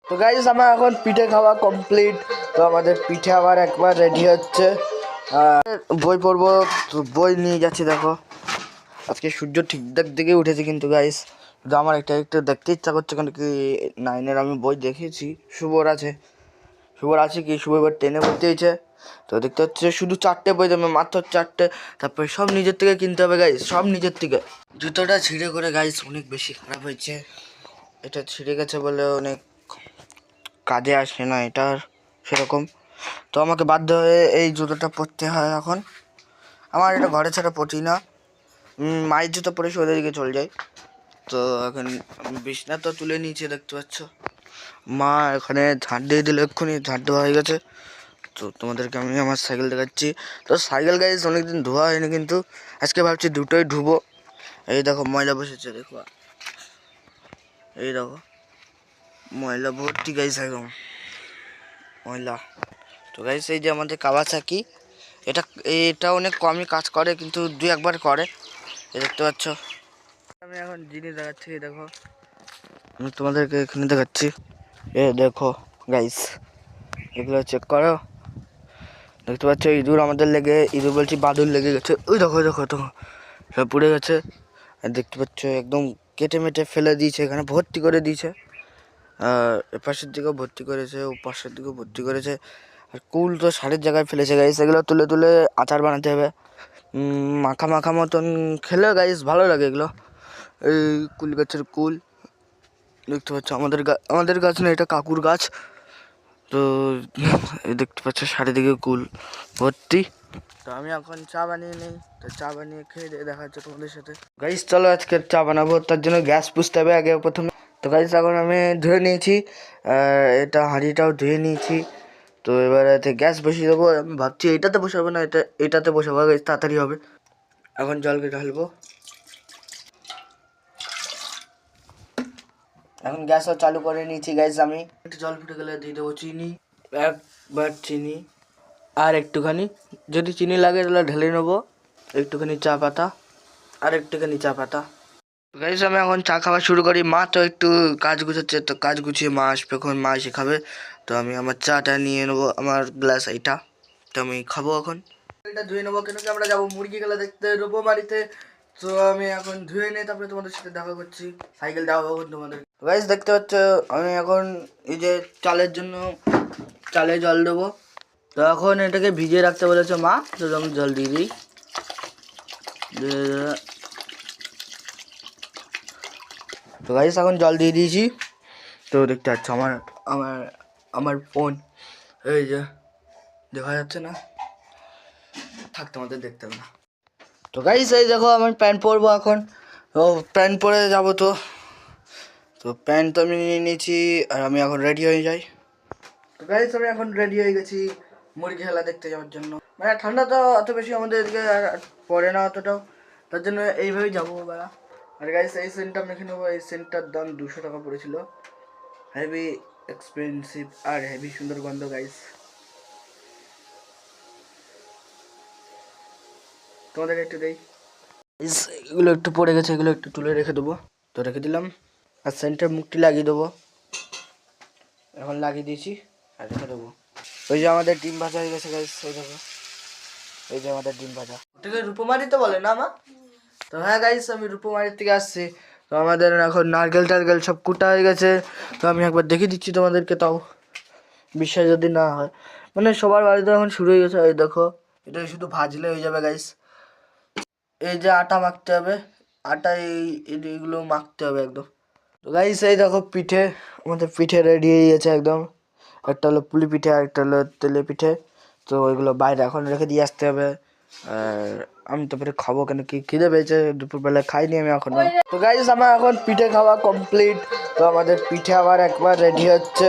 তো গাইস আমার এখন পিঠে খাওয়া কমপ্লিট। তো আমাদের পিঠে আবার একবার রেডি হচ্ছে। বই পড়বো, তো বই নিয়ে যাচ্ছি। দেখো আজকে সূর্য ঠিকঠাক দিকে উঠেছে কিন্তু গাইস, কিন্তু আমার একটা একটু দেখতে ইচ্ছা করছে, কারণ কি 9-এর আমি বই দেখেছি। শুভর আছে কি শুভ এবার 10-এ ভর্তি হয়েছে। তো দেখতে হচ্ছে শুধু 4টে বই দেবে, মাত্র 4টে। তারপরে সব নিজের থেকে কিনতে হবে গাইস, সব নিজের থেকে। জুতোটা ছিঁড়ে করে গাইস অনেক বেশি খারাপ হয়েছে। এটা ছিঁড়ে গেছে বলে অনেক কাজে আসে না এটার সেরকম। তো আমাকে বাধ্য হয়ে এই জুতোটা পরতে হয় এখন। আমার এটা ঘরে ছাড়া পটি না, মায়ের জুতো পরে ওদের দিকে চলে যাই। তো এখন বিছনা তো তুলে নিয়েছে দেখতে পাচ্ছ। মা এখানে ঝাঁট দিয়ে দিল, এক্ষুনি ঝাঁট দেওয়া হয়ে গেছে। তো তোমাদেরকে আমি আমার সাইকেল দেখাচ্ছি। তো সাইকেল গাইজ অনেকদিন ধোয়া হয়নি, কিন্তু আজকে ভাবছি দুটোই ধুবো। এই দেখো ময়লা বসেছে, দেখো এই দেখো ময়লা ভর্তি গাইজ, একদম ময়লা। তো গাইজ এই যে আমাদের কাওয়াসাকি, এটা অনেক কমই কাজ করে, কিন্তু 2-1বার করে। এই দেখতে পাচ্ছ। আমি এখন জিনিস দেখাচ্ছি, দেখো আমি তোমাদেরকে এখানে দেখাচ্ছি। এ দেখো গাইস, এগুলো চেক করো। দেখতে পাচ্ছ ইঁদুর আমাদের লেগে, ইঁদুর বলছি বাদুর লেগে গেছে। ওই দেখো দেখো দেখো সব পুড়ে গেছে। আর দেখতে পাচ্ছ একদম কেটে মেটে ফেলে দিয়েছে, এখানে ভর্তি করে দিয়েছে। আর এপাশের দিকেও ভর্তি করেছে, ও পাশের দিকেও ভর্তি করেছে। আর কুল তো সারের জায়গায় ফেলেছে গাইস, এগুলো তুলে তুলে আচার বানাতে হবে। মাখা মাখা মতন খেলে গাইস ভালো লাগে এগুলো। এই কুল গাছের কুল দেখতে পাচ্ছ, আমাদের গাছ না, এটা কাকুর গাছ। তো দেখতে পাচ্ছ চারিদিকে কুল ভর্তি। তো আমি এখন চা বানিয়ে নিই, তো চা বানিয়ে খেয়ে দেখা হচ্ছে তোমাদের সাথে। গাইস চলো আজকে চা বানাবো, তার জন্য গ্যাস পুষতে হবে আগে প্রথমে। তো গাইস এখন আমি ধুয়ে নিয়েছি, এটা হাঁড়িটাও ধুয়ে নিয়েছি। তো এবার গ্যাস বসিয়ে দেবো। আমি ভাবছি এটাতে বসাবো না, এটাতে বসাবো, গাইস তাড়াতাড়ি হবে। এখন জলকে ঢালবো। এখন গ্যাসও চালু করে নিয়েছি গাইস আমি। একটু জল ফুটে গেলে দিয়ে দেবো চিনি, একবার চিনি আর একটুখানি, যদি চিনি লাগে তাহলে ঢেলে নেবো। একটুখানি চা পাতা আর একটুখানি চা পাতা। গাইস আমি এখন চা খাওয়া শুরু করি। মা তো একটু কাজ গুছাচ্ছে, তো কাজ গুছিয়ে মা আসবে, এখন মা এসে খাবে। তো আমি আমার চাটা নিয়ে নেবো, আমার গ্লাস এইটা। তো আমি খাবো এখন। এটা ধুয়ে নেবো, কেন কি আমরা যাবো মুরগি খেলা দেখতে রূপমারিতে। তো আমি এখন ধুয়ে নিয়ে তারপরে তোমাদের সাথে দেখা করছি, সাইকেল দেখাবো তোমাদের। গাইস দেখতে পাচ্ছ আমি এখন এই যে চালের জন্য চালে জল দেবো। তো এখন এটাকে ভিজিয়ে রাখতে বলেছে মা, তো আমি জল দিয়ে দিই। তো গাইস এখন জল দিয়ে দিয়েছি। তো দেখতে পাচ্ছ আমার আমার আমার ফোন, এই যে দেখা যাচ্ছে না, থাক তোমাদের দেখতে হবে না। তো গাইস এই দেখো আমি প্যান্ট পরবো এখন। তো প্যান্ট পরে যাবো। তো প্যান্ট তো আমি নিয়ে নিয়েছি, আর আমি এখন রেডি হয়ে যাই। তো গাইস আমি এখন রেডি হয়ে গেছি মুরগি খেলা দেখতে যাওয়ার জন্য। মানে ঠান্ডা তো অত বেশি আমাদের এদিকে পড়ে না অতটাও, তার জন্য এইভাবেই যাবো বেলা। আর গাইস এই সেন্টটা মেখে নেবো, এই সেন্টটার দাম 200 টাকা পড়েছিল। হেভি এক্সপেন্সিভ আর হেভি সুন্দর গন্ধ গাইস, তোমাদের একটু দেই। এগুলো একটু পড়ে গেছে, এগুলো একটু তুলে রেখে দেবো। তো রেখে দিলাম, আর সেন্টার মুখটি লাগিয়ে দেবো। এখন লাগিয়ে দিয়েছি আর রেখে দেবো। ওই যে আমাদের ডিম ভাজা হয়ে গেছে গাইস, ওই দেখো এই যে আমাদের ডিম ভাজা। ওটাকে রূপমারি তো বলে না মা? তো হ্যাঁ গাইস আমি রূপমারির থেকে আসছি। তো আমাদের এখন নারকেল টারকেল সব কুটা হয়ে গেছে। তো আমি একবার দেখিয়ে দিচ্ছি তোমাদেরকে, তাও বিশ্বাস যদি না হয়। মানে সবার বাড়িতে এখন শুরু হয়ে গেছে। এই দেখো এটা শুধু ভাজলে হয়ে যাবে গাইস। এই যে আটা মাখতে হবে, আটা এইগুলো মাখতে হবে একদম। তো গাইস এই দেখো পিঠে, আমাদের পিঠে রেডি হয়ে গেছে একদম। একটা হলো পুলি পিঠে আর একটা হলো তেলে পিঠে। তো ওইগুলো বাইরে এখন রেখে দিয়ে আসতে হবে। আর আমি তারপরে খাবো, কেন কি খিদে পেয়েছে, দুপুরবেলায় খাইনি আমি এখনো। তো গাইস আমার এখন পিঠে খাওয়া কমপ্লিট। তো আমাদের পিঠে আবার একবার রেডি হচ্ছে।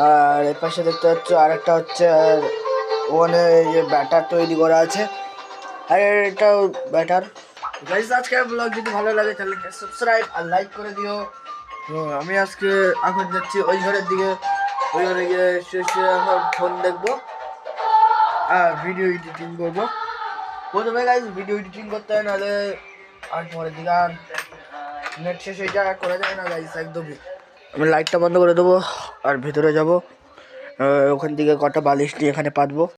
আর এর পাশে দেখতে পাচ্ছ আরেকটা হচ্ছে, আর ওখানে যে ব্যাটার তৈরি করা আছে, আর এটাও ব্যাটার। গাইস আজকের ব্লগ যদি ভালো লাগে তাহলে সাবস্ক্রাইব আর লাইক করে দিও। তো আমি আজকে এখন যাচ্ছি ওই ঘরের দিকে, ওই ঘরে গিয়ে শেষে এখন ফোন দেখবো আর ভিডিও এডিটিং করবো। প্রথমে গাইস ভিডিও এডিটিং করতে হয়, নাহলে আর পরের দিকে আর নেট শেষ হয়ে যায়, আর করা যায় না গাইস একদমই। আমি লাইটটা বন্ধ করে দেবো আর ভেতরে যাব, ওখান থেকে কটা বালিশ নিয়ে এখানে পাতবো।